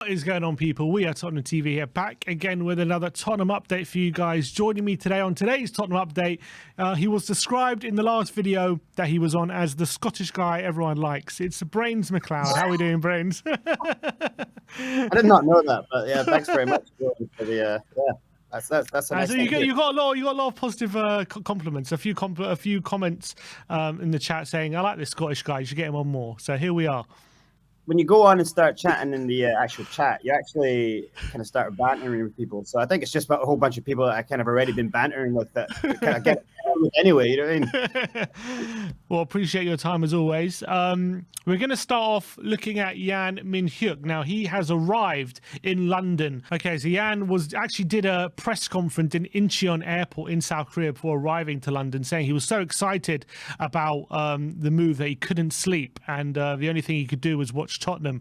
What is going on, people? We are Tottenham TV here, back again with another Tottenham update for you guys. Joining me today on today's Tottenham update, he was described in the last video that he was on as the Scottish guy everyone likes. It's Brains McLeod. How are we doing, Brains? I did not know that, but yeah, thanks very much for the that's a nice So thing. you got a lot of positive compliments. A few comments in the chat saying, "I like this Scottish guy. You should get him on more." So here we are. When you go on and start chatting in the actual chat, you actually kind of start bantering with people. So I think it's just about a whole bunch of people that I kind of already been bantering with that kind of get with anyway. You know what I mean? Well, appreciate your time as always. We're going to start off looking at Jan Min-hyuk. Now, he has arrived in London. Okay, so Jan did a press conference in Incheon Airport in South Korea before arriving to London, saying he was so excited about the move that he couldn't sleep, and the only thing he could do was watch Tottenham,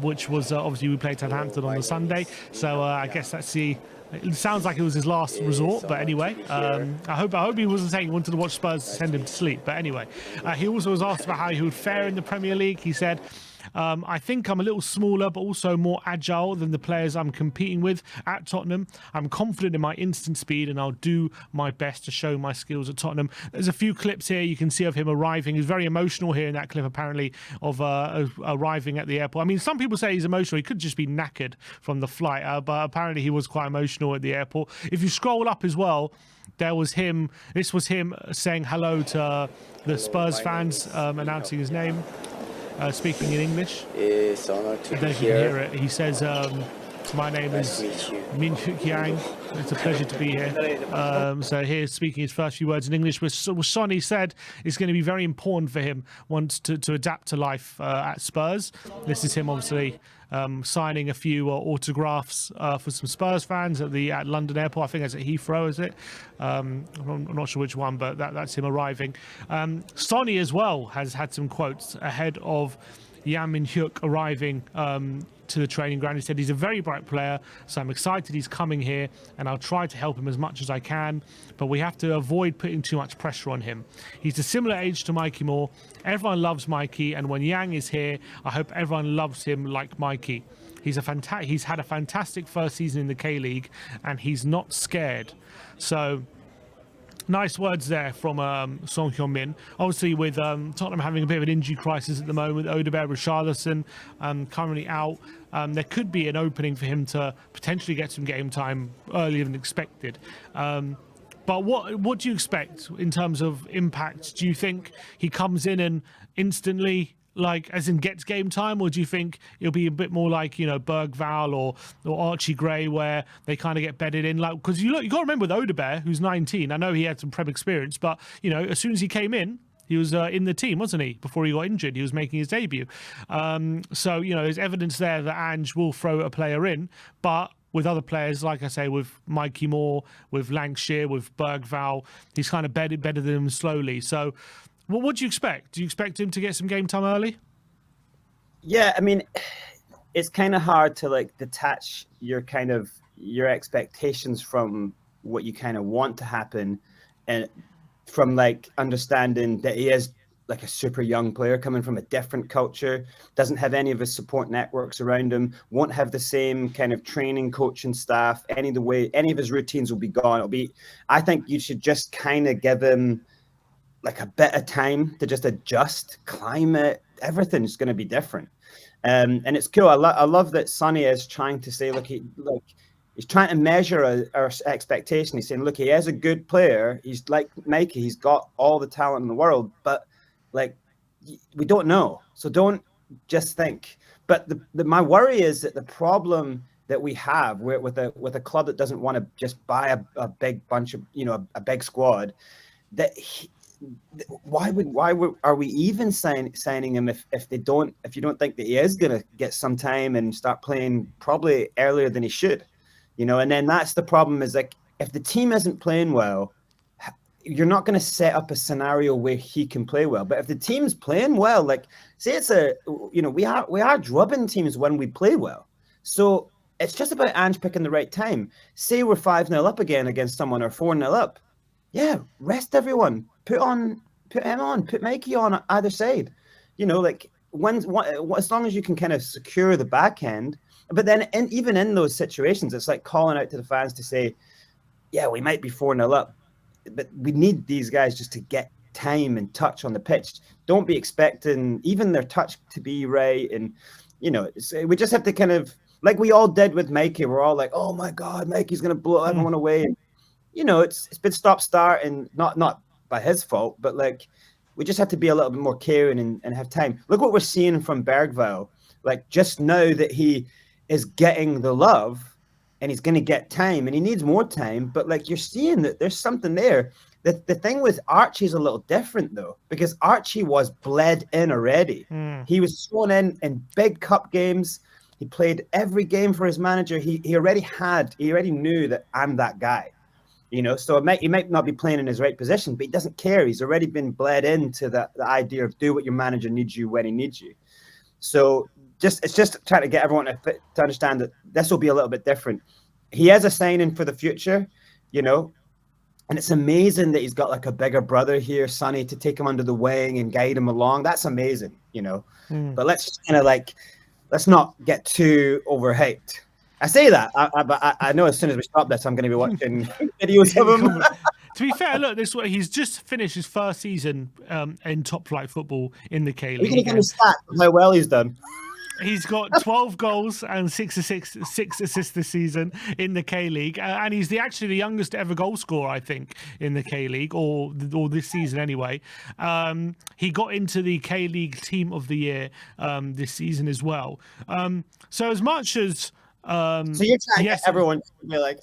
which was obviously we played Southampton on the Sunday. So I guess that's the. It sounds like it was his last resort, but anyway, I hope he wasn't saying he wanted to watch Spurs send him to sleep. But anyway, he also was asked about how he would fare in the Premier League. He said, I think I'm a little smaller, but also more agile than the players I'm competing with at Tottenham. I'm confident in my instant speed, and I'll do my best to show my skills at Tottenham. There's a few clips here you can see of him arriving. He's very emotional here in that clip, apparently, of arriving at the airport. I mean, some people say he's emotional. He could just be knackered from the flight, but apparently he was quite emotional at the airport. If you scroll up as well, there was him. This was him saying hello to the Spurs fans, announcing his name. Speaking in English. It's an honor to I don't know if you can hear it. He says, my name is Min-hyuk Yang. It's a pleasure to be here. So here, speaking his first few words in English, which Sonny said is going to be very important for him once to adapt to life at Spurs. This is him, obviously, signing a few autographs for some Spurs fans at London Airport. I think it's at Heathrow, is it? I'm not sure which one, but that's him arriving. Sonny as well has had some quotes ahead of Jan Min-hyuk arriving to the training ground. He said he's a very bright player, so I'm excited he's coming here, and I'll try to help him as much as I can, but we have to avoid putting too much pressure on him. He's a similar age to Mikey Moore. Everyone loves Mikey, and when Yang is here, I hope everyone loves him like Mikey. He's had a fantastic first season in the K-League, and he's not scared. So nice words there from Son Heung-min. Obviously, with Tottenham having a bit of an injury crisis at the moment, Odegaard, Richarlison currently out, there could be an opening for him to potentially get some game time earlier than expected. But what do you expect in terms of impact? Do you think he comes in and instantly, like, as in gets game time, or do you think it'll be a bit more like, Bergvall or Archie Gray, where they kind of get bedded in? Like, because you got to remember with Odegaard, who's 19, I know he had some Prem experience, but as soon as he came in, he was in the team, wasn't he? Before he got injured, he was making his debut. So there's evidence there that Ange will throw a player in, but with other players, like I say, with Mikey Moore, with Lancashire, with Bergvall, he's kind of bedded them slowly. So what do you expect? Do you expect him to get some game time early? Yeah, I mean, it's kind of hard to detach your expectations from what you kind of want to happen, and from understanding that he is like a super young player coming from a different culture, doesn't have any of his support networks around him, won't have the same kind of training, coaching staff, any of his routines will be gone. I think you should just kind of give him like a bit of time to just adjust. Climate, everything's going to be different, and it's cool. I love that Sonny is trying to say, he's trying to measure our expectation. He's saying, look, he is a good player. He's like Mikey. He's got all the talent in the world, but we don't know. So don't just think. But my worry is that the problem that we have with a club that doesn't want to just buy a big bunch of a big squad, why are we even signing him if you don't think that he is going to get some time and start playing probably earlier than he should, and then that's the problem, is if the team isn't playing well, you're not going to set up a scenario where he can play well. But if the team's playing well, say it's we are drubbing teams when we play well. So it's just about Ange picking the right time. Say we're 5-0 up again against someone, or 4-0 up. Yeah, rest everyone. Put him on. Put Mikey on either side. As long as you can kind of secure the back end, But then even in those situations, it's like calling out to the fans to say, yeah, we might be 4-0 up, but we need these guys just to get time and touch on the pitch. Don't be expecting even their touch to be right. And, we just have to kind of, like we all did with Mikey, we're all like, oh my God, Mikey's going to blow everyone away. And, it's been stop-start and not by his fault, but like we just have to be a little bit more caring and have time. Look what we're seeing from Bergvall. Like just now that he is getting the love and he's going to get time and he needs more time, but like you're seeing that there's something there. The thing with Archie is a little different though, because Archie was bled in already. He was thrown in big cup games. He played every game for his manager. He already knew that I'm that guy. So he might not be playing in his right position, but he doesn't care. He's already been bled into the idea of do what your manager needs you when he needs you. So it's just trying to get everyone to understand that this will be a little bit different. He has a signing for the future, and it's amazing that he's got like a bigger brother here, Sonny, to take him under the wing and guide him along. That's amazing, But let's just kind of let's not get too overhyped. I say that, but I know as soon as we stop this, I'm going to be watching videos of him. To be fair, look, he's just finished his first season in top flight football in the K League. You can stat how well he's done. He's got 12 goals and six assists this season in the K League, and he's actually the youngest ever goal scorer, I think, in the K League, or this season anyway. He got into the K League Team of the Year this season as well. So as much as so you're trying to get everyone to be like,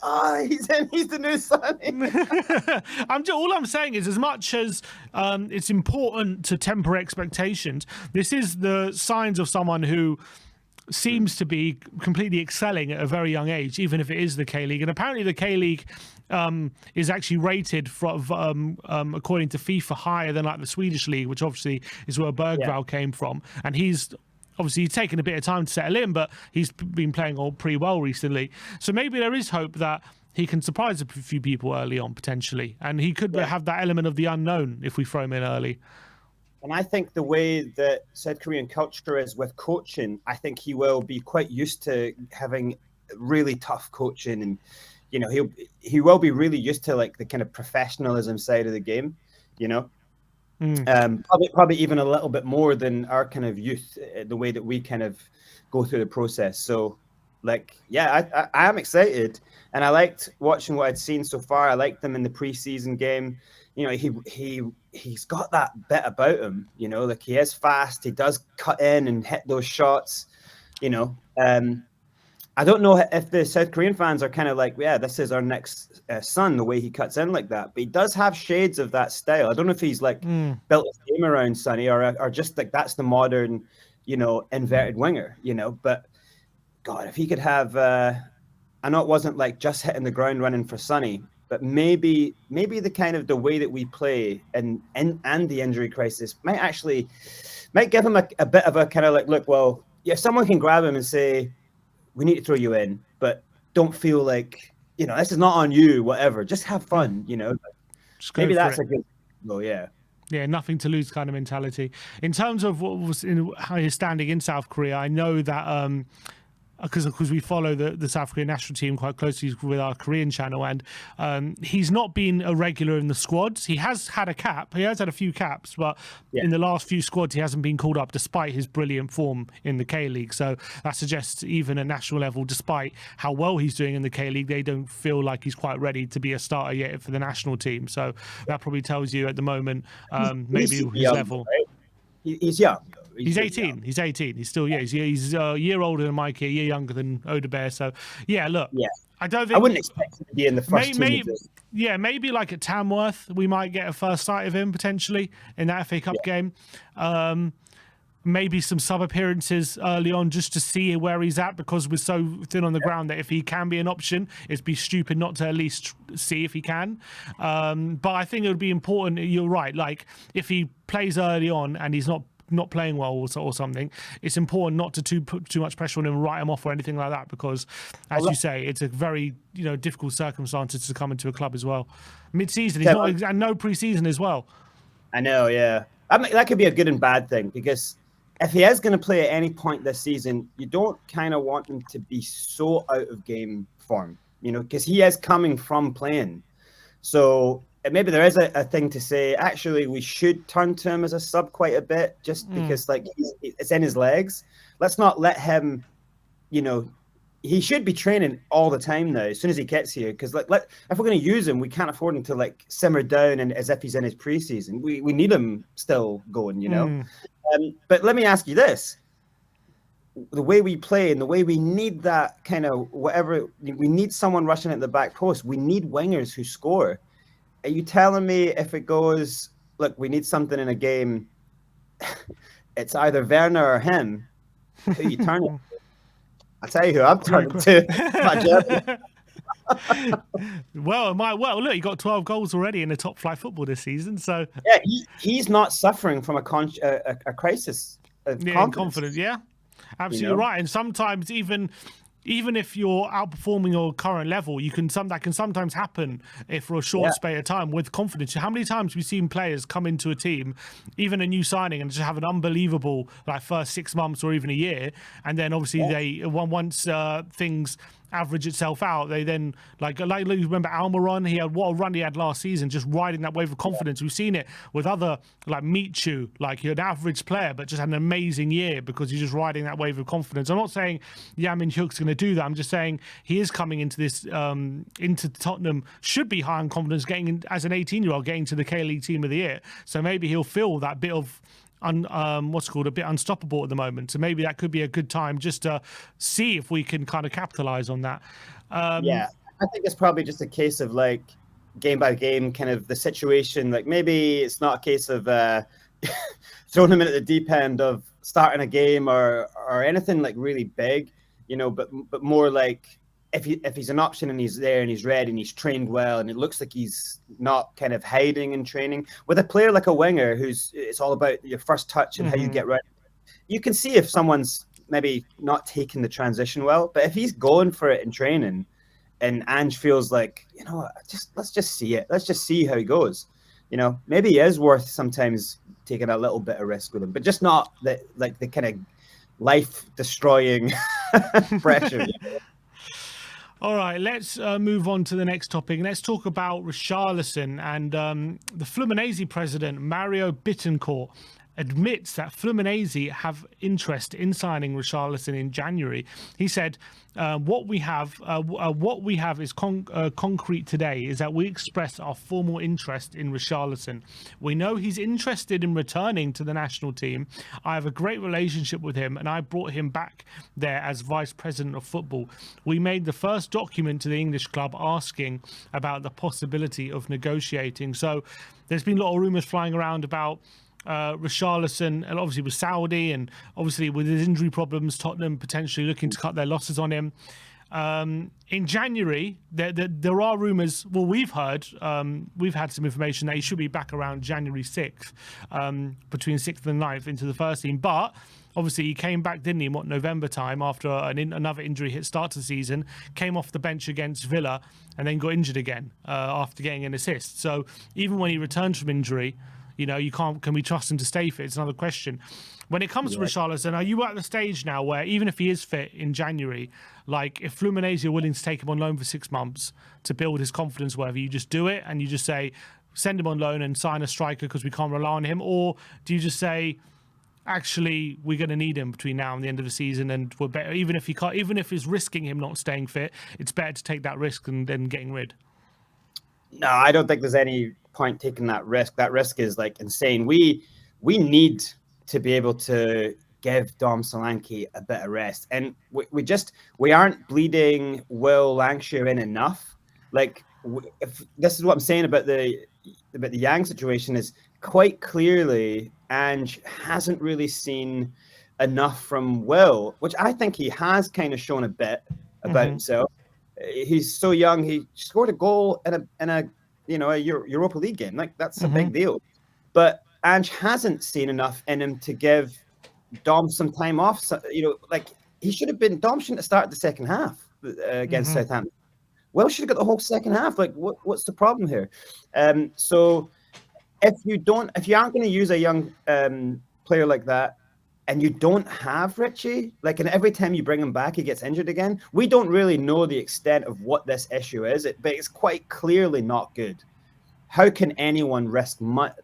he's the new Sonny. All I'm saying is, as much as it's important to temper expectations, this is the signs of someone who seems to be completely excelling at a very young age, even if it is the K League. And apparently the K League is actually rated according to FIFA higher than like the Swedish league, which obviously is where Bergvall came from. And he's taken a bit of time to settle in, but he's been playing all pretty well recently. So maybe there is hope that he can surprise a few people early on, potentially. And he could have that element of the unknown if we throw him in early. And I think the way that South Korean culture is with coaching, I think he will be quite used to having really tough coaching. And, he will be really used to like the kind of professionalism side of the game, Probably even a little bit more than our kind of youth, the way that we kind of go through the process. So, I am excited, and I liked watching what I'd seen so far. I liked them in the preseason game. He's got that bit about him. Like he is fast. He does cut in and hit those shots. I don't know if the South Korean fans are kind of like, this is our next son, the way he cuts in like that. But he does have shades of that style. I don't know if he's like built his game around Sonny or just like that's the modern, inverted winger, But God, if he could have, I know it wasn't like just hitting the ground running for Sonny, but maybe the kind of the way that we play and the injury crisis might give him a bit of a kind of like, look, well, someone can grab him and say, we need to throw you in, but don't feel like, this is not on you, whatever. Just have fun, Maybe that's a good, Yeah, nothing to lose kind of mentality. In terms of how he's standing in South Korea, I know that because we follow the South Korean national team quite closely with our Korean channel, and he's not been a regular in the squads. He has had a cap. He has had a few caps, but in the last few squads, he hasn't been called up despite his brilliant form in the K-League. So that suggests even at national level, despite how well he's doing in the K-League, they don't feel like he's quite ready to be a starter yet for the national team. So that probably tells you at the moment maybe his young, level. Right? He's young. He's 18. Young. He's 18. He's still he's a year older than Mikey, a year younger than Odebear. So look, I don't think I wouldn't expect him to be in the first team. Maybe like at Tamworth, we might get a first sight of him potentially in that FA Cup game. Maybe some sub appearances early on just to see where he's at, because we're so thin on the ground that if he can be an option, it'd be stupid not to at least see if he can. But I think it would be important. You're right. Like if he plays early on and he's not playing well or something, it's important not to put too much pressure on him and write him off or anything like that, because as you say, it's a very difficult circumstances to come into a club as well. Mid-season, he's and no pre-season as well. I know, yeah. I mean, that could be a good and bad thing, because if he is going to play at any point this season, you don't kind of want him to be so out of game form, because he is coming from playing. So maybe there is a thing to say, actually, we should turn to him as a sub quite a bit, just because it's in his legs. Let's not let him, he should be training all the time now as soon as he gets here, because if we're going to use him, we can't afford him to simmer down and as if he's in his preseason. We need him still going, but let me ask you this. The way we play and the way we need that kind of whatever, we need someone rushing at the back post. We need wingers who score. Are you telling me if it goes, look, we need something in a game, it's either Werner or him, who you turn it? I'll tell you who I'm turning to. Well, look, he got 12 goals already in the top flight football this season. So yeah, he's not suffering from a crisis of confidence. Yeah, absolutely right. And sometimes even if you're outperforming your current level, that can sometimes happen if for a short space of time with confidence. How many times have we seen players come into a team, even a new signing, and just have an unbelievable first 6 months or even a year, and then obviously once things average itself out, they then like you remember Almiron, what a run he had last season, just riding that wave of confidence. We've seen it with other like Michu, you're an average player but just had an amazing year because he's just riding that wave of confidence. I'm not saying Yamin Hyuk's going to do that. I'm just saying he is coming into this into Tottenham, should be high on confidence, getting in, as an 18-year-old getting to the K-League Team of the Year. So maybe he'll feel that bit of a bit unstoppable at the moment. So maybe that could be a good time just to see if we can kind of capitalize on that. I think it's probably just a case of game by game kind of the situation. Maybe it's not a case of throwing him in at the deep end of starting a game or anything really big, but more if he's an option and he's there and he's ready and he's trained well and it looks like he's not kind of hiding in training. With a player like a winger it's all about your first touch and how you get ready. You can see if someone's maybe not taking the transition well, but if he's going for it in training and Ange feels let's just see it. Let's just see how he goes. Maybe he is worth sometimes taking a little bit of risk with him, but just not the kind of life destroying pressure. All right, let's move on to the next topic. Let's talk about Richarlison. And the Fluminese president, Mario Bentancur, admits that Fluminese have interest in signing Richarlison in January. He said, what we have is concrete today is that we express our formal interest in Richarlison. We know he's interested in returning to the national team. I have a great relationship with him and I brought him back there as vice president of football. We made the first document to the English club asking about the possibility of negotiating. So there's been a lot of rumours flying around about Richarlison, and obviously with Saudi and obviously with his injury problems, Tottenham potentially looking to cut their losses on him. In January, there are rumours. Well, we've had some information that he should be back around January 6th, between 6th and 9th into the first team. But obviously, he came back, didn't he, November time after another injury hit start to the season, came off the bench against Villa and then got injured again after getting an assist. So even when he returns from injury, can we trust him to stay fit? It's another question. When it comes to Richarlison, are you at the stage now where even if he is fit in January, if Fluminese are willing to take him on loan for 6 months to build his confidence, whatever, you just do it and you just say, send him on loan and sign a striker because we can't rely on him? Or do you just say, actually, we're going to need him between now and the end of the season, and we're better, even if it's risking him not staying fit, it's better to take that risk than getting rid? No, I don't think there's any point taking that risk. That risk is insane. We need to be able to give Dom Solanke a bit of rest, and we aren't bleeding Will Lancashire in enough. If this is what I'm saying about the Yang situation, is quite clearly Ange hasn't really seen enough from Will, which I think he has kind of shown a bit about himself. He's so young. He scored a goal in a Europa League game. That's a big deal. But Ange hasn't seen enough in him to give Dom some time off. So, he should have been. Dom shouldn't have started the second half against Southampton. Will should have got the whole second half. What's the problem here? So if you aren't going to use a young player like that, and you don't have Richie, like, and every time you bring him back, he gets injured again. We don't really know the extent of what this issue is, but it's quite clearly not good. How can anyone risk not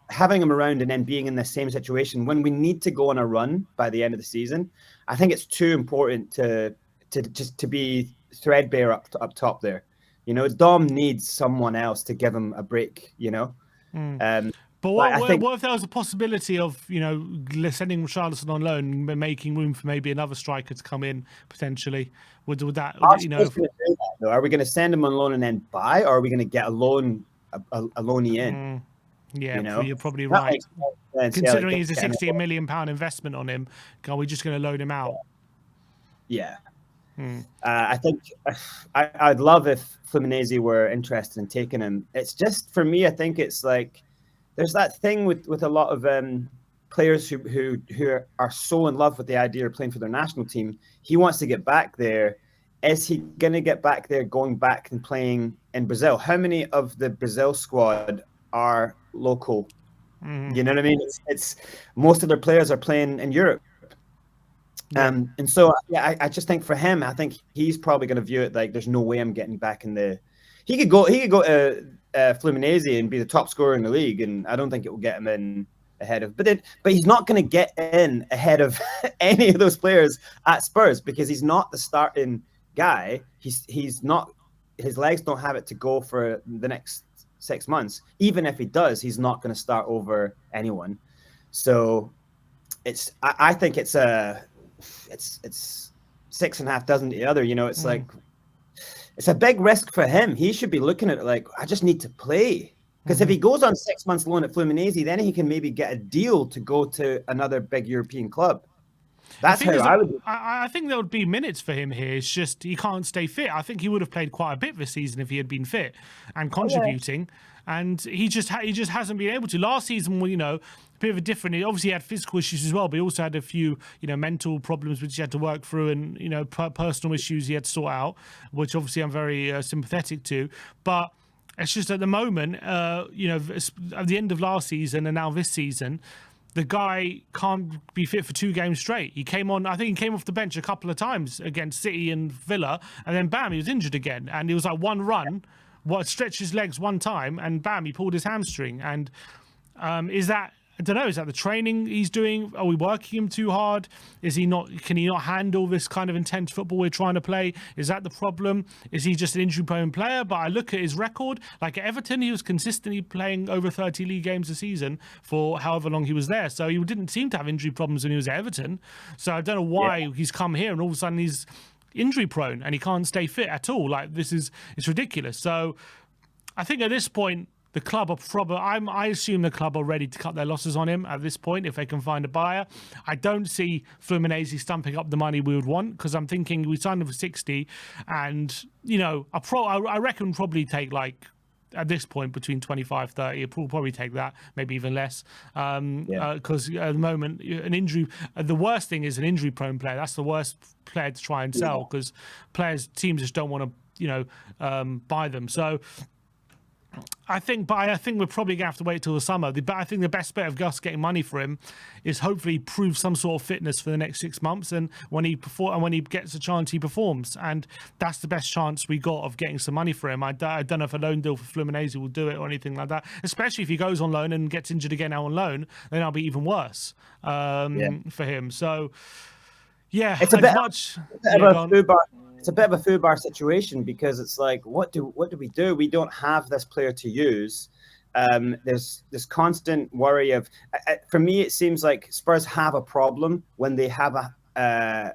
having him around and then being in the same situation when we need to go on a run by the end of the season? I think it's too important to be threadbare up top there. You know, Dom needs someone else to give him a break. You know. But what if there was a possibility of, you know, sending Richarlison on loan and making room for maybe another striker to come in potentially? Would that, you know? Are we going to send him on loan and then buy, or are we going to get a loanee in? Yeah, you know? you're probably right. Considering he's a £16 million investment on him, are we just going to loan him out? Yeah. I think I'd love if Fluminese were interested in taking him. It's just, for me, I think it's like, there's that thing with a lot of players who are so in love with the idea of playing for their national team. He wants to get back there. Is he going to get back there, going back and playing in Brazil? How many of the Brazil squad are local? You know what I mean? It's most of their players are playing in Europe. And so, yeah, I just think for him, I think he's probably going to view it like, there's no way I'm getting back in the. He could go to Fluminese and be the top scorer in the league, and I don't think it will get him in ahead of. But he's not going to get in ahead of any of those players at Spurs, because he's not the starting guy. He's not. His legs don't have it to go for the next 6 months. Even if he does, he's not going to start over anyone. So I think it's 6.5 dozen to the other. You know, it's like, it's a big risk for him. He should be looking at it like, I just need to play. Because if he goes on 6 months loan at Fluminese, then he can maybe get a deal to go to another big European club. That's how I would. I think there would be minutes for him here. It's just he can't stay fit. I think he would have played quite a bit this season if he had been fit and contributing. And he just hasn't been able to. Last season, you know, a bit of a different. He obviously had physical issues as well, but he also had a few, you know, mental problems which he had to work through, and, you know, personal issues he had to sort out, which obviously I'm very sympathetic to. But it's just at the moment, you know, at the end of last season and now this season, the guy can't be fit for 2 games straight. He came on, I think he came off the bench a couple of times against City and Villa, and then bam, he was injured again. And it was like one run, stretched his legs one time, and bam, he pulled his hamstring. And is that, I don't know, is that the training he's doing? Are we working him too hard? Is he not? Can he not handle this kind of intense football we're trying to play? Is that the problem? Is he just an injury-prone player? But I look at his record. Like at Everton, he was consistently playing over 30 league games a season for however long he was there. So he didn't seem to have injury problems when he was at Everton. So I don't know why he's come here and all of a sudden he's injury-prone and he can't stay fit at all. Like it's ridiculous. So I think at this point, the club are probably, I assume the club are ready to cut their losses on him at this point if they can find a buyer. I don't see Fluminese stumping up the money we would want, because I'm thinking we signed him for 60, and, you know, I reckon probably take, like, at this point between 25, 30, we'll probably take that, maybe even less, because at the moment an injury, the worst thing is an injury-prone player. That's the worst player to try and sell, because teams just don't want to, you know, buy them. So I think we're probably gonna have to wait till the summer. But I think the best bet of us getting money for him is hopefully prove some sort of fitness for the next 6 months, and when he gets a chance, he performs, and that's the best chance we got of getting some money for him. I don't know if a loan deal for Fluminese will do it or anything like that. Especially if he goes on loan and gets injured again now on loan, then that'll be even worse for him. So yeah, it's a bit of a FUBAR situation, because it's like, what do we do? We don't have this player to use. There's this constant worry of, for me, it seems like Spurs have a problem when they have a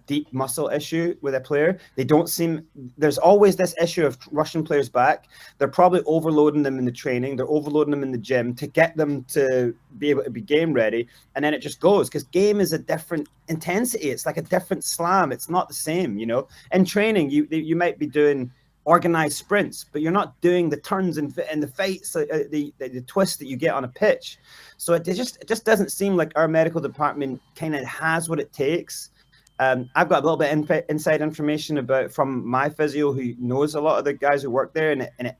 deep muscle issue with a player. There's always this issue of rushing players back. They're probably overloading them in the training. They're overloading them in the gym to get them to be able to be game ready. And then it just goes, because game is a different intensity. It's like a different slam. It's not the same, you know. In training, you might be doing organized sprints, but you're not doing the turns and the fights, the twists that you get on a pitch. So it just doesn't seem like our medical department kind of has what it takes. I've got a little bit of inside information from my physio, who knows a lot of the guys who work there, and it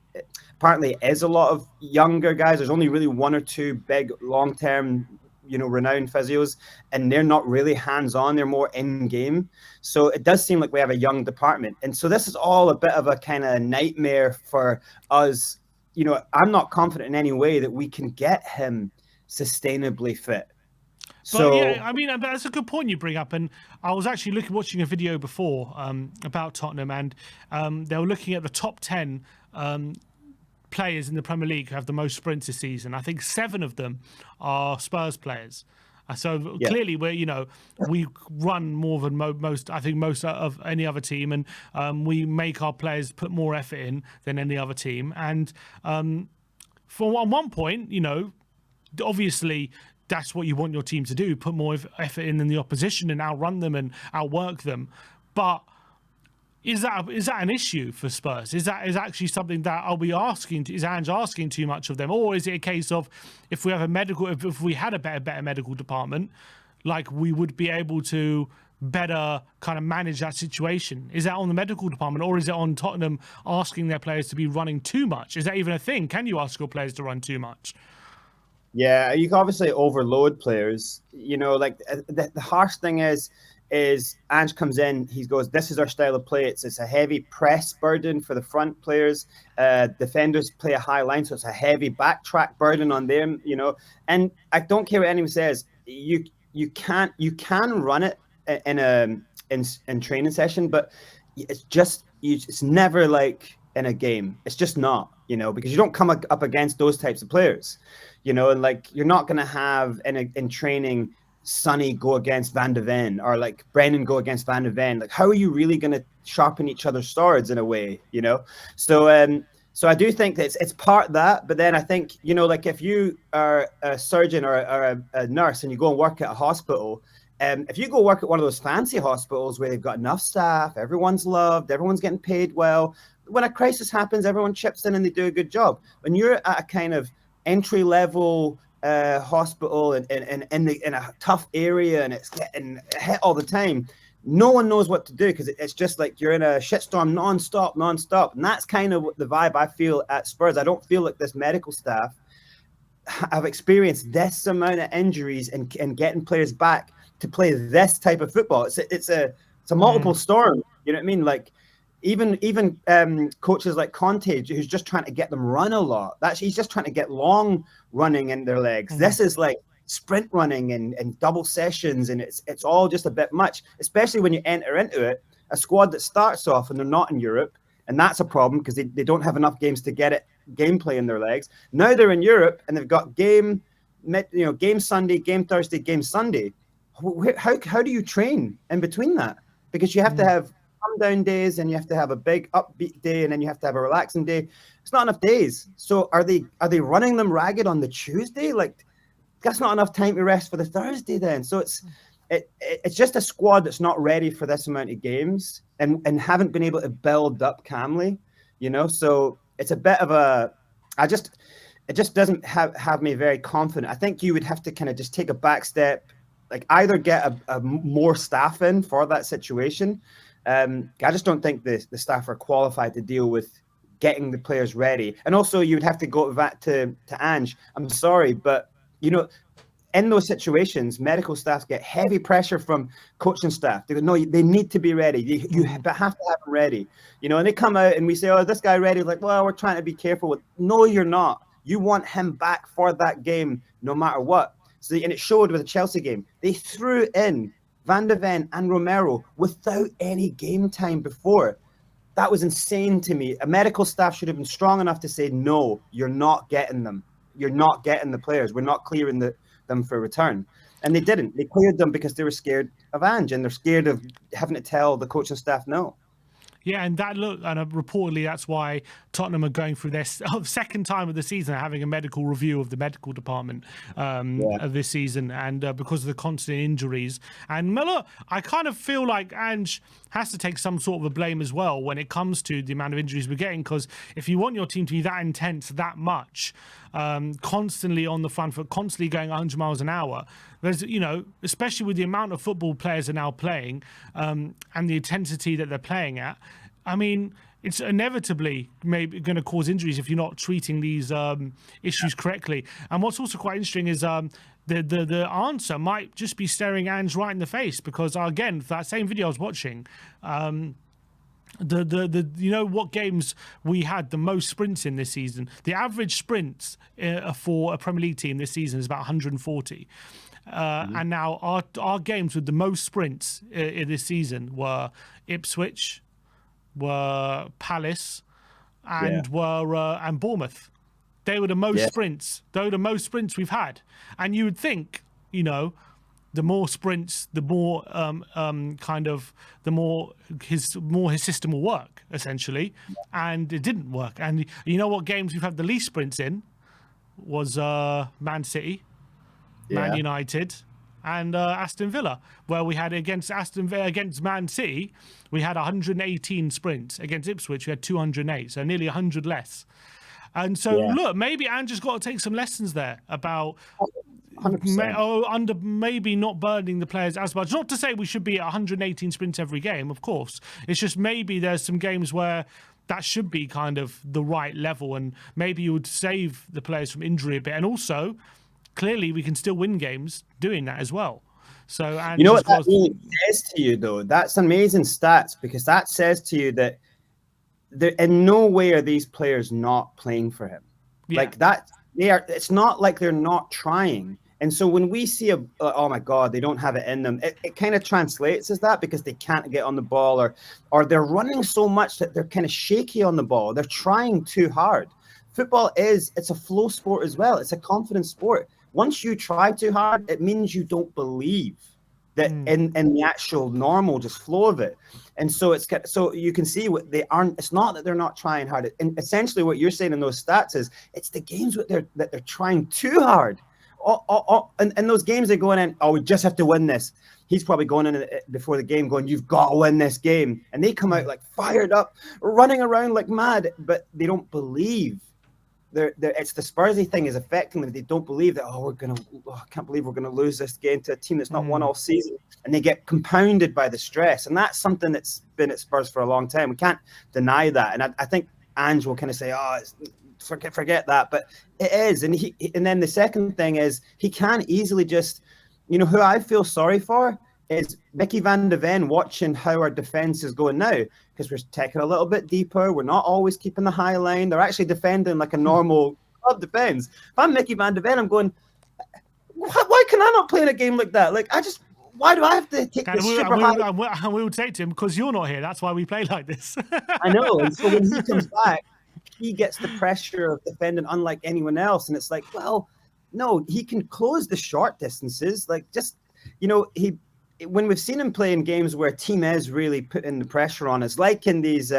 apparently is a lot of younger guys. There's only really 1 or 2 big long-term renowned physios, and they're not really hands-on. They're more in-game. So it does seem like we have a young department. And so this is all a bit of a kind of nightmare for us. I'm not confident in any way that we can get him sustainably fit. But yeah, I mean, that's a good point you bring up. And I was actually watching a video before about Tottenham, and they were looking at the top 10 players in the Premier League who have the most sprints this season. I think 7 of them are Spurs players. So clearly, we run more than most of any other team, and we make our players put more effort in than any other team. And for one point, obviously, that's what you want your team to do, put more effort in than the opposition and outrun them and outwork them. But is that an issue for Spurs? Is actually something that I'll be asking? Is Ange asking too much of them, or is it a case of if we have if we had a better medical department, like we would be able to better kind of manage that situation? Is that on the medical department, or is it on Tottenham asking their players to be running too much? Is that even a thing? Can you ask your players to run too much? Yeah, you can obviously overload players. The harsh thing is Ange comes in, he goes, this is our style of play. It's a heavy press burden for the front players. Defenders play a high line, so it's a heavy backtrack burden on them, And I don't care what anyone says, you can run it in training session, but it's never like in a game. It's just not, because you don't come up against those types of players. And like you're not going to have in training Sonny go against Van de Ven or like Brennan go against Van de Ven. Like, how are you really going to sharpen each other's swords in a way, So I do think that it's part of that. But then I think, like if you are a surgeon or a nurse and you go and work at a hospital, if you go work at one of those fancy hospitals where they've got enough staff, everyone's loved, everyone's getting paid well, when a crisis happens, everyone chips in and they do a good job. When you're at a kind of entry-level hospital and in a tough area and it's getting hit all the time, no one knows what to do because it's just like you're in a shitstorm non-stop. And that's kind of the vibe I feel at Spurs. I don't feel like this medical staff have experienced this amount of injuries and getting players back to play this type of football. It's a multiple storm. You know what I mean? Like even coaches like Conte, who's just trying to get them run a lot. He's just trying to get long running in their legs. This is like sprint running and double sessions, and it's all just a bit much, especially when you enter into it, a squad that starts off and they're not in Europe, and that's a problem because they don't have enough games to get gameplay in their legs. Now they're in Europe and they've got game Sunday, game Thursday, game Sunday. How do you train in between that? Because you have to have down days and you have to have a big upbeat day and then you have to have a relaxing day. It's not enough days. So are they running them ragged on the Tuesday? Like that's not enough time to rest for the Thursday then. So it's just a squad that's not ready for this amount of games and haven't been able to build up calmly, so it's a bit of it just doesn't have me very confident. I think you would have to kind of just take a back step, like either get a more staff in for that situation. I just don't think the staff are qualified to deal with getting the players ready. And also you would have to go back to Ange. I'm sorry, but in those situations, medical staff get heavy pressure from coaching staff. They go, no, they need to be ready. You have to have them ready. And they come out and we say, oh, this guy ready? Like, well, we're trying to be careful. No, you're not. You want him back for that game no matter what. So, and it showed with the Chelsea game. They threw in Van de Ven and Romero without any game time before. That was insane to me. A medical staff should have been strong enough to say, no, you're not getting them. You're not getting the players. We're not clearing them for return. And they didn't. They cleared them because they were scared of Ange and they're scared of having to tell the coaching staff no. Yeah, and reportedly that's why Tottenham are going through their second time of the season having a medical review of the medical department of this season, and because of the constant injuries. And Miller, I kind of feel like Ange has to take some sort of a blame as well when it comes to the amount of injuries we're getting, because if you want your team to be that intense that much, constantly on the front foot, constantly going 100 miles an hour, there's, especially with the amount of football players are now playing and the intensity that they're playing at, I mean, it's inevitably maybe going to cause injuries if you're not treating these issues correctly. And what's also quite interesting is the answer might just be staring Ange right in the face, because again, for that same video I was watching, the you know what games we had the most sprints in this season? The average sprints for a Premier League team this season is about 140. And now our games with the most sprints in this season were Ipswich, were Palace, and were and Bournemouth. They were the most sprints. They were the most sprints we've had. And you would think, you know, the more sprints, the more the more his system will work, essentially. And it didn't work. And you know what games we've had the least sprints in was Man City, Man United, and Aston Villa, where we had against Man City, we had 118 sprints. Against Ipswich, we had 208, so nearly 100 less. And so, look, maybe Ange's got to take some lessons there about maybe not burning the players as much. Not to say we should be at 118 sprints every game, of course. It's just maybe there's some games where that should be kind of the right level, and maybe you would save the players from injury a bit. And also, clearly, we can still win games doing that as well. So, and you know what that really says to you, though? That's amazing stats, because that says to you that in no way are these players not playing for him. Like that, they are. It's not like they're not trying. And so when we see oh my God, they don't have it in them, it kind of translates as that, because they can't get on the ball, or they're running so much that they're kind of shaky on the ball. They're trying too hard. Football it's a flow sport as well. It's a confidence sport. Once you try too hard, it means you don't believe that in the actual normal just flow of it. And so so you can see what they aren't. It's not that they're not trying hard. And essentially what you're saying in those stats is it's the games that they're trying too hard. And those games they're going in, we just have to win this. He's probably going in before the game going, you've got to win this game. And they come out like fired up, running around like mad, but they don't believe. It's the Spursy thing is affecting them. They don't believe that, I can't believe we're going to lose this game to a team that's not won all season. And they get compounded by the stress. And that's something that's been at Spurs for a long time. We can't deny that. And I think Ange will kind of say, forget that. But it is. And then the second thing is he can easily just, who I feel sorry for is Mickey van de Ven watching how our defence is going now, because we're taking a little bit deeper. We're not always keeping the high line. They're actually defending like a normal club defends. If I'm Mickey van de Ven, I'm going, why can I not play in a game like that? Like, why do I have to take this super high? And we will say to him, because you're not here. That's why we play like this. I know. And so when he comes back, he gets the pressure of defending unlike anyone else. And it's like, well, no, he can close the short distances. Like, just, when we've seen him play in games where a team is really putting the pressure on, it's like in these,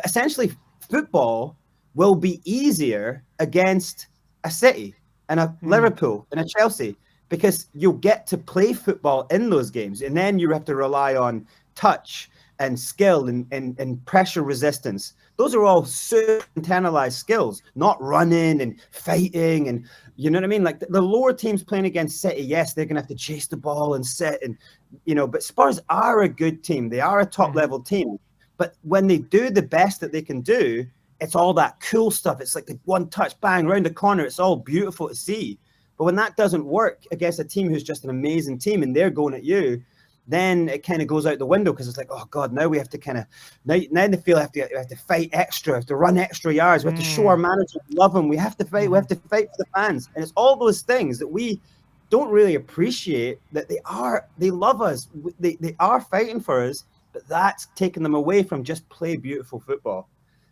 essentially football will be easier against a City and a Liverpool and a Chelsea, because you'll get to play football in those games. And then you have to rely on touch and skill and pressure resistance. Those are all so internalized skills, not running and fighting. And you know what I mean? Like the lower teams playing against City, yes, they're going to have to chase the ball and sit. And, but Spurs are a good team. They are a top level team. But when they do the best that they can do, it's all that cool stuff. It's like the one touch, bang, round the corner. It's all beautiful to see. But when that doesn't work against a team who's just an amazing team and they're going at you, then it kind of goes out the window, because it's like, oh God, now we have to kind of now they feel we have to fight extra, have to run extra yards, we have to show our manager we love him, we have to fight, we have to fight for the fans, and it's all those things that we don't really appreciate, that they love us, they are fighting for us, but that's taking them away from just play beautiful football.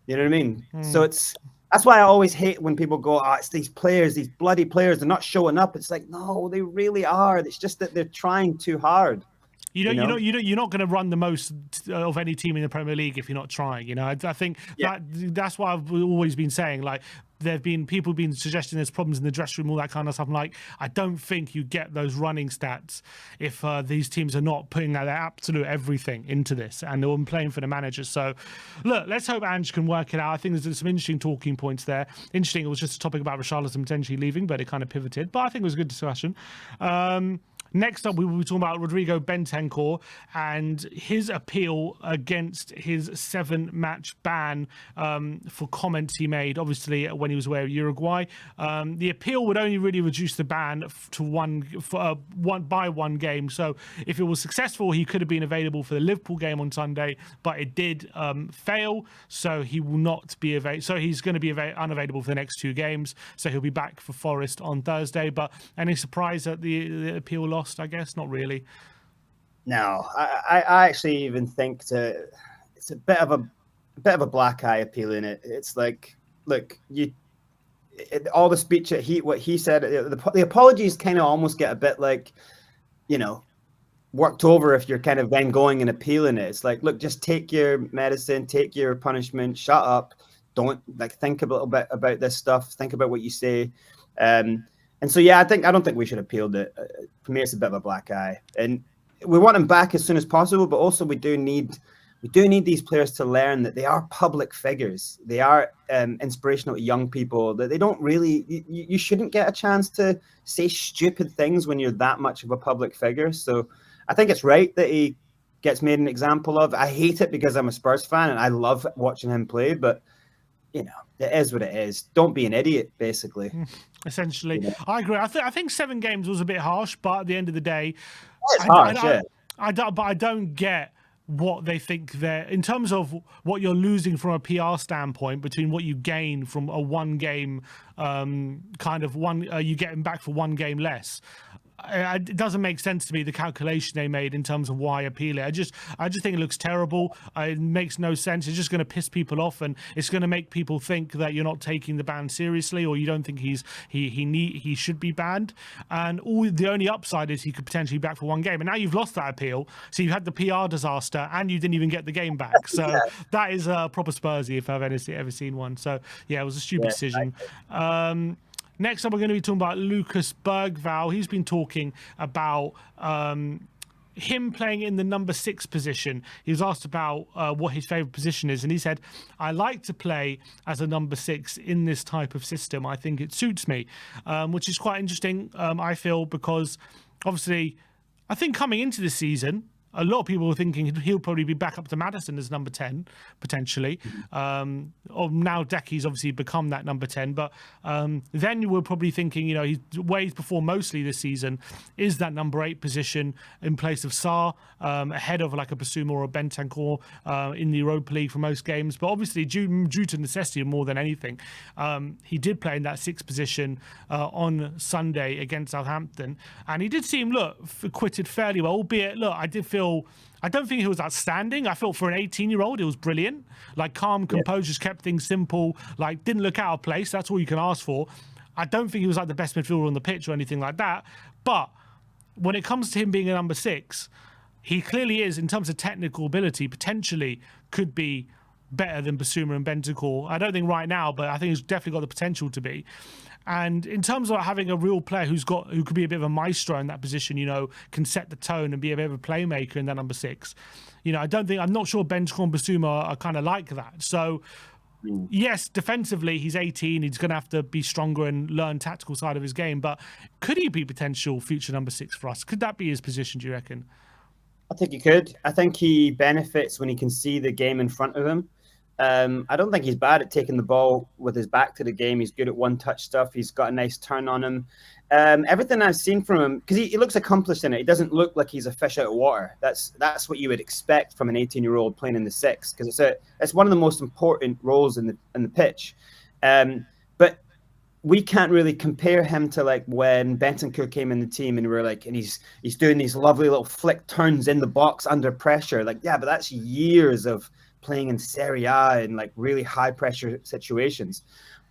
You know what I mean? So that's why I always hate when people go, it's these players, these bloody players, they're not showing up. It's like, no, they really are. It's just that they're trying too hard. You're not going to run the most of any team in the Premier League if you're not trying. I think that's what I've always been saying. Like, there've been people been suggesting there's problems in the dressing room, all that kind of stuff. I'm like, I don't think you get those running stats if these teams are not putting their absolute everything into this and they're playing for the managers. So, look, let's hope Ange can work it out. I think there's some interesting talking points there. Interesting, it was just a topic about Richarlison potentially leaving, but it kind of pivoted. But I think it was a good discussion. Next up, we will be talking about Rodrigo Bentancur and his appeal against his 7-match ban for comments he made, obviously, when he was away at Uruguay. The appeal would only really reduce the ban to one game. So if it was successful, he could have been available for the Liverpool game on Sunday, but it did fail. So he will not be available. So he's going to be unavailable for the next 2 games. So he'll be back for Forest on Thursday. But any surprise that the appeal lost? I guess not really. No, I actually even think it's a bit of a black eye appeal in it. It's like, look, all the speech that what he said, the apologies kind of almost get a bit like, worked over if you're kind of then going and appealing it. It's like, look, just take your medicine, take your punishment, shut up, don't think a little bit about this stuff, think about what you say. And so, yeah, I don't think we should appeal it. For me, it's a bit of a black eye, and we want him back as soon as possible. But also, we do need these players to learn that they are public figures. They are inspirational to young people. That they don't really. You shouldn't get a chance to say stupid things when you're that much of a public figure. So, I think it's right that he gets made an example of. I hate it because I'm a Spurs fan and I love watching him play, but it is what it is. Don't be an idiot, basically. Essentially, I agree. I think 7 games was a bit harsh, but at the end of the day, it's harsh. I don't get what they think they're in terms of what you're losing from a PR standpoint between what you gain from a 1 game you getting back for 1 game less. It doesn't make sense to me, the calculation they made in terms of why appeal it. I just think it looks terrible. It makes no sense. It's just going to piss people off, and it's going to make people think that you're not taking the ban seriously, or you don't think he should be banned. And the only upside is he could potentially be back for 1 game. And now you've lost that appeal, so you had the PR disaster, and you didn't even get the game back. So that is a proper Spursy if I've ever seen one. So yeah, it was a stupid decision. Next up, we're going to be talking about Lucas Bergvall. He's been talking about him playing in the number 6 position. He was asked about what his favourite position is, and he said, I like to play as a number 6 in this type of system. I think it suits me, which is quite interesting, I feel, because obviously I think coming into this season, a lot of people were thinking he'll probably be back up to Maddison as number 10, potentially. Or now Decky's obviously become that number 10. But then you were probably thinking, where he's performed mostly this season is that number 8 position in place of Sarr, ahead of like a Basuma or a Bentancur in the Europa League for most games. But obviously, due to necessity more than anything, he did play in that 6th position on Sunday against Southampton. And he did seem, acquitted fairly well, albeit, I don't think he was outstanding. I felt for an 18-year-old, it was brilliant. Like, calm, composure, just kept things simple. Like, didn't look out of place. That's all you can ask for. I don't think he was like the best midfielder on the pitch or anything like that. But when it comes to him being a number 6, he clearly is, in terms of technical ability, potentially could be better than Basuma and Bentancur. I don't think right now, but I think he's definitely got the potential to be. And in terms of having a real player who could be a bit of a maestro in that position, can set the tone and be a bit of a playmaker in that number 6. I'm not sure Bentancur and Basuma are kind of like that. So yes, defensively, he's 18. He's going to have to be stronger and learn tactical side of his game. But could he be potential future number 6 for us? Could that be his position, do you reckon? I think he could. I think he benefits when he can see the game in front of him. I don't think he's bad at taking the ball with his back to the game. He's good at one-touch stuff. He's got a nice turn on him. Everything I've seen from him, because he looks accomplished in it. He doesn't look like he's a fish out of water. That's what you would expect from an 18-year-old playing in the 6, because it's one of the most important roles in the pitch. But we can't really compare him to like when Bentancur came in the team and we were like, and he's doing these lovely little flick turns in the box under pressure. Like, yeah, but that's years of playing in Serie A in like really high pressure situations.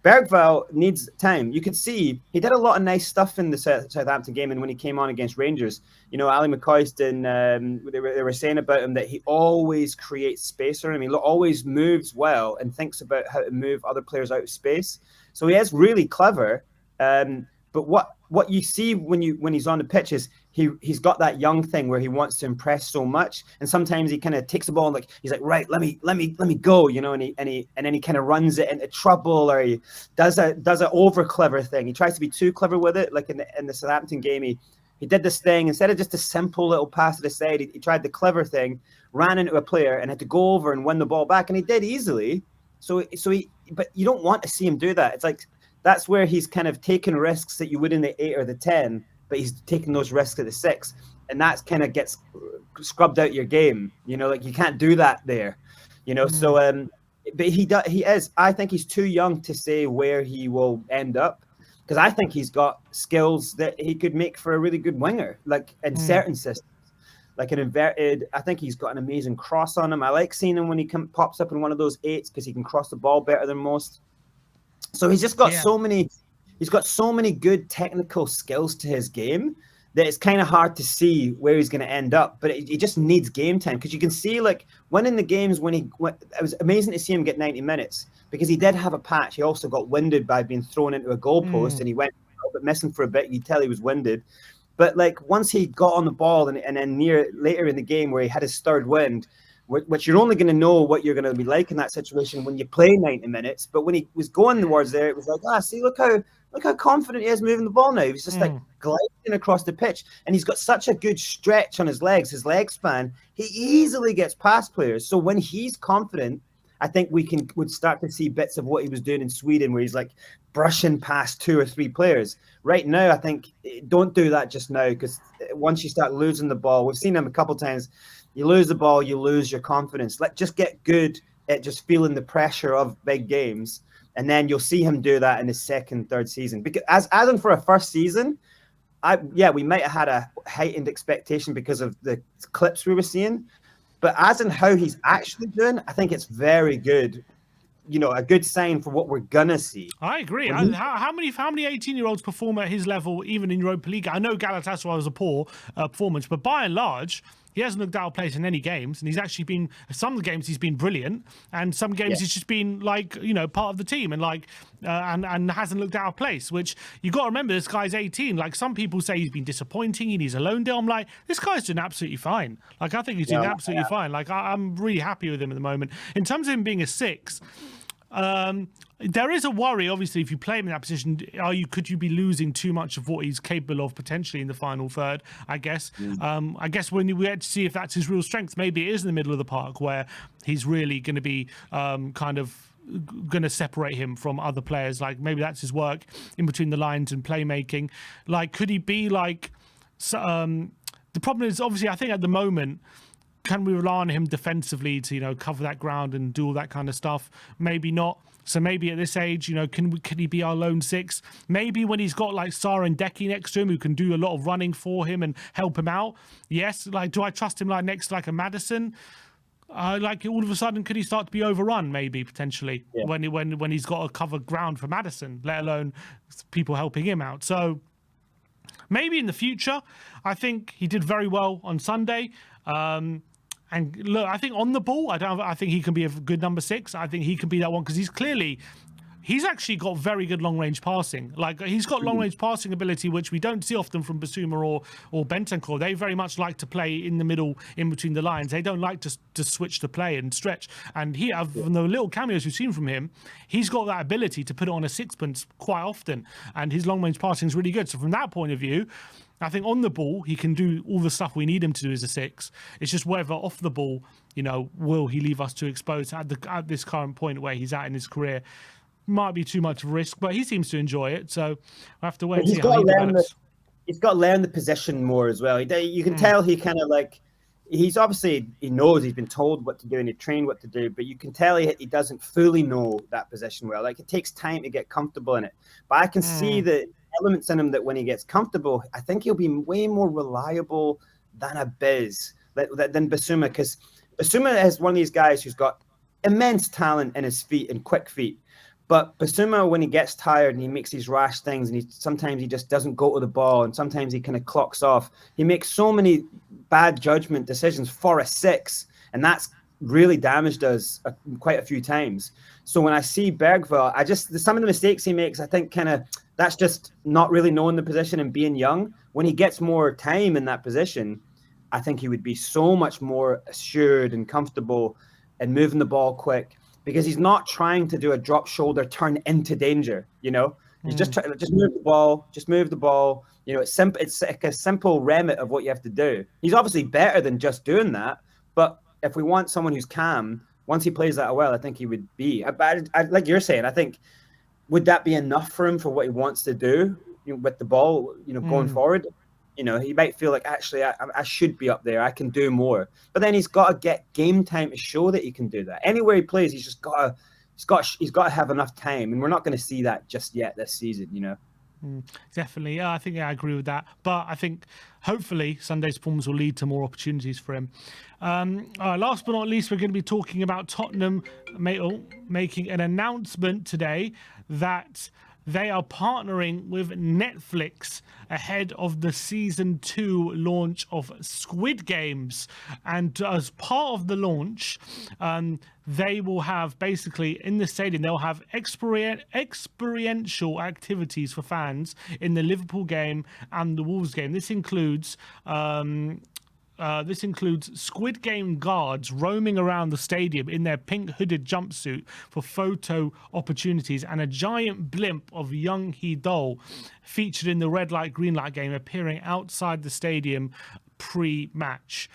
Bergvall needs time. You could see he did a lot of nice stuff in the Southampton game, and when he came on against Rangers, Ali McCoyston, they were saying about him that he always creates space for him. He always moves well and thinks about how to move other players out of space. So he is really clever. But what you see when he's on the pitch is he's got that young thing where he wants to impress so much, and sometimes he kind of takes the ball and he's like, right, let me go, and then he kind of runs it into trouble, or he does a over clever thing. He tries to be too clever with it. Like in the Southampton game, He did this thing, instead of just a simple little pass to the side, he tried the clever thing, ran into a player and had to go over and win the ball back, and he did easily. But you don't want to see him do that. It's like, that's where he's kind of taking risks that you would in the 8 or the 10, but he's taking those risks at the 6. And that's kind of gets scrubbed out your game. Like you can't do that there. So but he is. I think he's too young to say where he will end up, because I think he's got skills that he could make for a really good winger, like in certain systems, like an inverted. I think he's got an amazing cross on him. I like seeing him when he pops up in one of those 8s, because he can cross the ball better than most. So he's just got so many. He's got so many good technical skills to his game that it's kind of hard to see where he's going to end up, but he just needs game time, because you can see, like, when in the games it was amazing to see him get 90 minutes, because he did have a patch. He also got winded by being thrown into a goalpost, and he went a little bit missing for a bit. You tell he was winded, but like once he got on the ball and then later in the game where he had his third wind, which you're only going to know what you're going to be like in that situation when you play 90 minutes. But when he was going towards there, it was like, see, look how confident he is moving the ball now. He's just like gliding across the pitch, and he's got such a good stretch on his legs, his leg span. He easily gets past players. So when he's confident, I think would start to see bits of what he was doing in Sweden, where he's like brushing past 2 or 3 players. Right now, I think don't do that just now, because once you start losing the ball, we've seen him a couple times. You lose the ball, you lose your confidence. Just get good at just feeling the pressure of big games, and then you'll see him do that in his second, third season. Because as in for a first season, we might have had a heightened expectation because of the clips we were seeing. But as in how he's actually doing, I think it's very good. A good sign for what we're gonna see. I agree. How many 18-year-olds perform at his level, even in Europa League? I know Galatasaray was a poor performance, but by and large, he hasn't looked out of place in any games, and he's actually been, some of the games he's been brilliant, and some games he's just been like, part of the team, and like and hasn't looked out of place. Which you got to remember, this guy's 18. Like, some people say he's been disappointing, and he's a loan deal. I'm like, this guy's doing absolutely fine. Like, I think he's doing absolutely fine. Like, I'm really happy with him at the moment. In terms of him being a 6. There is a worry, obviously, if you play him in that position. Could you be losing too much of what he's capable of potentially in the final third? I guess. I guess when we had to see if that's his real strength, maybe it is in the middle of the park where he's really going to be kind of going to separate him from other players. Like, maybe that's his work in between the lines and playmaking. Like, could he be like? The problem is, obviously, I think at the moment, can we rely on him defensively to, cover that ground and do all that kind of stuff? Maybe not. So maybe at this age, can he be our lone 6? Maybe when he's got like Sarr and Decky next to him, who can do a lot of running for him and help him out. Yes. Like, do I trust him like next to like a Maddison? Like, all of a sudden, could he start to be overrun? Maybe potentially when he's got to cover ground for Maddison, let alone people helping him out. So maybe in the future. I think he did very well on Sunday. And look, I think on the ball, I think he can be a good number 6. I think he can be that one, because he's actually got very good long-range passing. Like, he's got long-range passing ability, which we don't see often from Basuma or Bentancur. They very much like to play in the middle, in between the lines. They don't like to switch to play and stretch. And from the little cameos we've seen from him, he's got that ability to put it on a sixpence quite often. And his long-range passing is really good. So from that point of view, I think on the ball, he can do all the stuff we need him to do as a 6. It's just whether off the ball, will he leave us too exposed at this current point where he's at in his career. Might be too much risk, but he seems to enjoy it. So we'll have to wait and see how he develops. He's got to learn the position more as well. You can tell he kind of like, he knows, he's been told what to do and he trained what to do, but you can tell he doesn't fully know that position well. Like, it takes time to get comfortable in it. But I can see the elements in him that when he gets comfortable, I think he'll be way more reliable than a Biz, than Basuma, because Basuma is one of these guys who's got immense talent in his feet and quick feet. But Basuma, when he gets tired and he makes these rash things, and sometimes he just doesn't go to the ball, and sometimes he kind of clocks off. He makes so many bad judgment decisions for a 6, and that's really damaged us quite a few times. So when I see Bergvall, some of the mistakes he makes, I think that's just not really knowing the position and being young. When he gets more time in that position, I think he would be so much more assured and comfortable and moving the ball quick, because he's not trying to do a drop shoulder turn into danger, He's just trying to just move the ball, just move the ball. You know, it's simple. It's like a simple remit of what you have to do. He's obviously better than just doing that. But if we want someone who's calm, once he plays that well, I think he would be. Like you're saying, I think, would that be enough for him for what he wants to do, you know, with the ball, you know, going forward? You know, he might feel like, actually, I should be up there. I can do more. But then he's got to get game time to show that he can do that. Anywhere he plays, he's got to have enough time, and we're not going to see that just yet this season, you know. Definitely. Yeah, I think I agree with that. But I think hopefully Sunday's performance will lead to more opportunities for him. Last but not least, we're going to be talking about Tottenham making an announcement today that they are partnering with Netflix ahead of the season 2 launch of Squid Games. And as part of the launch, they will have basically in the stadium, they'll have experiential activities for fans in the Liverpool game and the Wolves game. This includes Squid Game guards roaming around the stadium in their pink hooded jumpsuit for photo opportunities, and a giant blimp of Young Hee-dol featured in the red light, green light game appearing outside the stadium pre-match.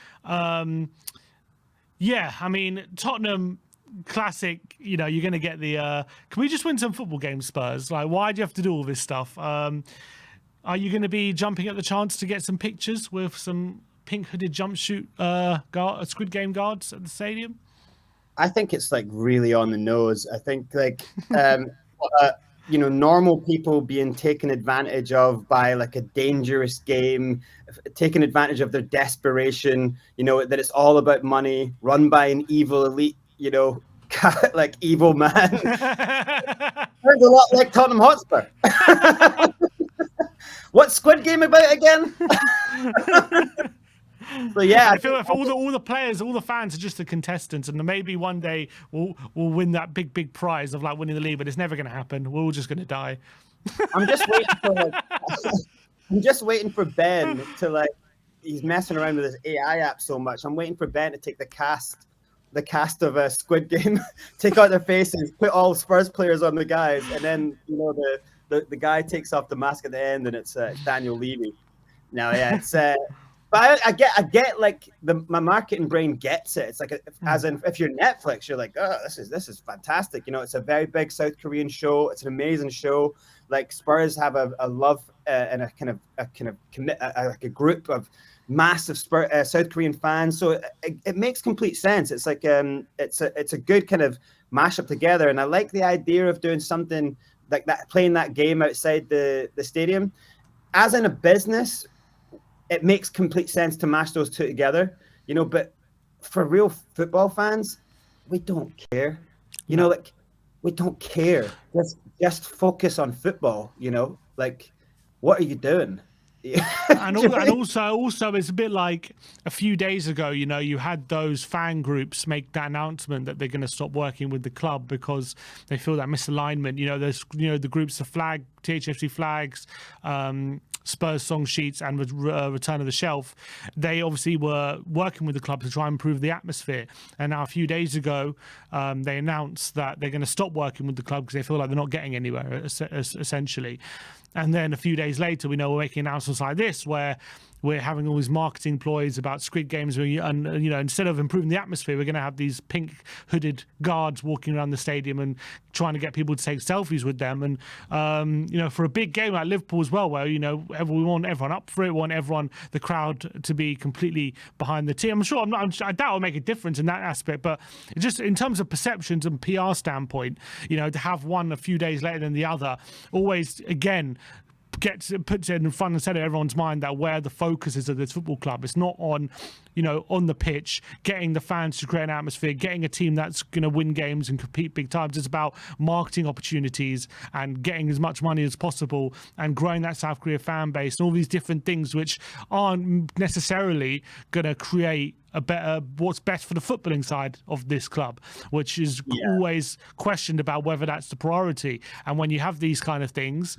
Yeah, I mean, Tottenham, classic, you know, you're going to get the... can we just win some football games, Spurs? Like, why do you have to do all this stuff? Are you going to be jumping at the chance to get some pictures with some pink hooded jumpsuit Squid Game guards at the stadium? I think it's like really on the nose. I think like you know, normal people being taken advantage of by like a dangerous game, taking advantage of their desperation, you know, that it's all about money, run by an evil elite, you know, like evil man. Sounds a lot like Tottenham Hotspur. What's Squid Game about again? So yeah, I feel like all the players, all the fans are just the contestants, and maybe one day we'll win that big prize of like winning the league, but it's never going to happen. We're all just going to die. I'm just waiting for Ben to, like, he's messing around with his AI app so much. I'm waiting for Ben to take the cast of a Squid Game, take out their faces, put all Spurs players on the guys, and then, you know, the guy takes off the mask at the end, and it's Daniel Levy. Now, yeah, it's. But I get like my marketing brain gets it. It's like as in if you're Netflix, you're like, oh, this is fantastic. You know, it's a very big South Korean show. It's an amazing show. Like Spurs have a love and a group of massive South Korean fans. So it makes complete sense. It's like it's a good kind of mashup together. And I like the idea of doing something like that, playing that game outside the stadium. As in a business, it makes complete sense to mash those two together, you know, but for real football fans, we don't care. You know, like, we don't care. Just focus on football, you know? Like, what are you doing? And also it's a bit like a few days ago, you know, you had those fan groups make that announcement that they're going to stop working with the club because they feel that misalignment. You know, there's, you know, the groups, the flag, THFC flags, Spurs song sheets, and Return of the Shelf. They obviously were working with the club to try and improve the atmosphere. And now a few days ago, they announced that they're going to stop working with the club because they feel like they're not getting anywhere, essentially. And then a few days later, we know we're making announcements like this, where we're having all these marketing ploys about Squid Games, and you know, instead of improving the atmosphere, we're going to have these pink hooded guards walking around the stadium and trying to get people to take selfies with them. And you know, for a big game like Liverpool as well, where, you know, we want everyone up for it, we want the crowd to be completely behind the team. I doubt it'll make a difference in that aspect, but just in terms of perceptions and PR standpoint, you know, to have one a few days later than the other, always again puts it in front and center of everyone's mind that where the focus is of this football club. It's not on, you know, on the pitch, getting the fans to create an atmosphere, getting a team that's going to win games and compete big times. It's about marketing opportunities and getting as much money as possible and growing that South Korea fan base and all these different things which aren't necessarily going to create a better what's best for the footballing side of this club, which is always questioned about whether that's the priority. And when you have these kind of things,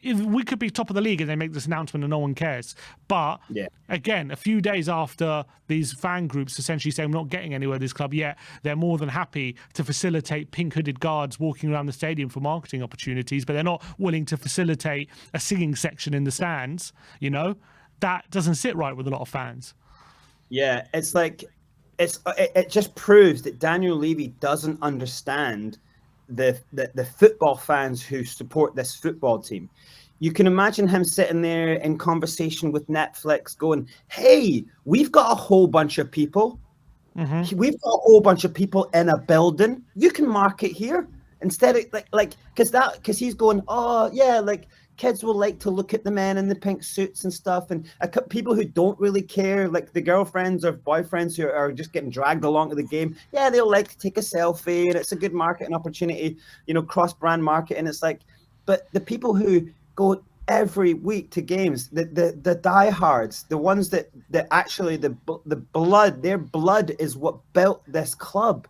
if we could be top of the league and they make this announcement and no one cares. But Yeah. again, a few days after these fan groups essentially saying we're not getting anywhere with this club yet, they're more than happy to facilitate pink hooded guards walking around the stadium for marketing opportunities, but they're not willing to facilitate a singing section in the stands. You know, that doesn't sit right with a lot of fans. Yeah, it's like it just proves that Daniel Levy doesn't understand the football fans who support this football team. You can imagine him sitting there in conversation with Netflix going, hey, we've got a whole bunch of people. We've got a whole bunch of people in a building. You can market here. Instead of because he's going, oh yeah, like kids will like to look at the men in the pink suits and stuff, and people who don't really care, like the girlfriends or boyfriends who are just getting dragged along to the game, yeah, they'll like to take a selfie, and it's a good marketing opportunity, you know, cross-brand marketing. It's like, but the people who go every week to games, the diehards, the ones that actually the blood, their blood is what built this club.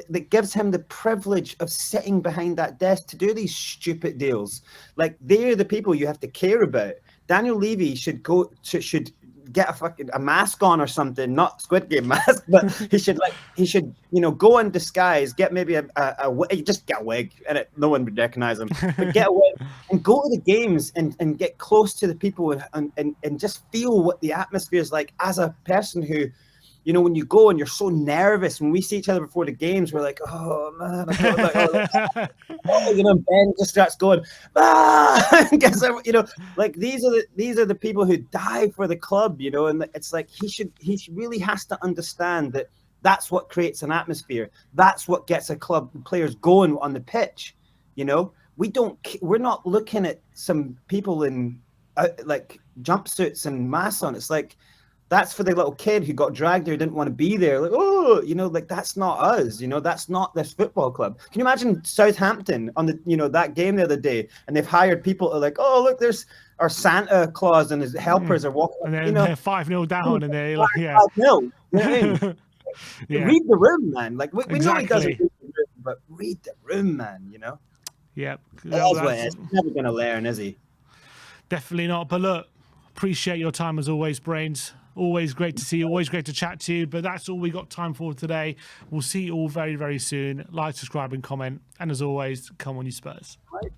That gives him the privilege of sitting behind that desk to do these stupid deals. Like, they're the people you have to care about. Daniel Levy should get a mask on or something, not Squid Game mask, but he should you know, go in disguise, get maybe just get a wig, and no one would recognize him, but get a wig and go to the games and get close to the people and just feel what the atmosphere is like as a person who, you know, when you go and you're so nervous, when we see each other before the games, we're like, oh man, you know, Ben just starts going, you know, like these are the people who die for the club, you know, and it's like he really has to understand that that's what creates an atmosphere. That's what gets a club players going on the pitch. You know, we're not looking at some people in like jumpsuits and masks on. It's like, that's for the little kid who got dragged there, didn't want to be there. Like, oh, you know, like that's not us. You know, that's not this football club. Can you imagine Southampton on the, you know, that game the other day, and they've hired people to like, oh, look, there's our Santa Claus and his helpers are walking. And then you know, they're 5-0 down, and they're like, yeah. 5-0, you know what I mean? Yeah. Read the room, man. Like we know he doesn't Exactly. read the room, but read the room, man. You know. Yeah. That's what it is. He's never gonna learn, is he? Definitely not. But look, appreciate your time as always, Brains. Always great to see you. Always great to chat to you. But that's all we got time for today. We'll see you all very, very soon. Like, subscribe, and comment. And as always, come on, you Spurs. Right,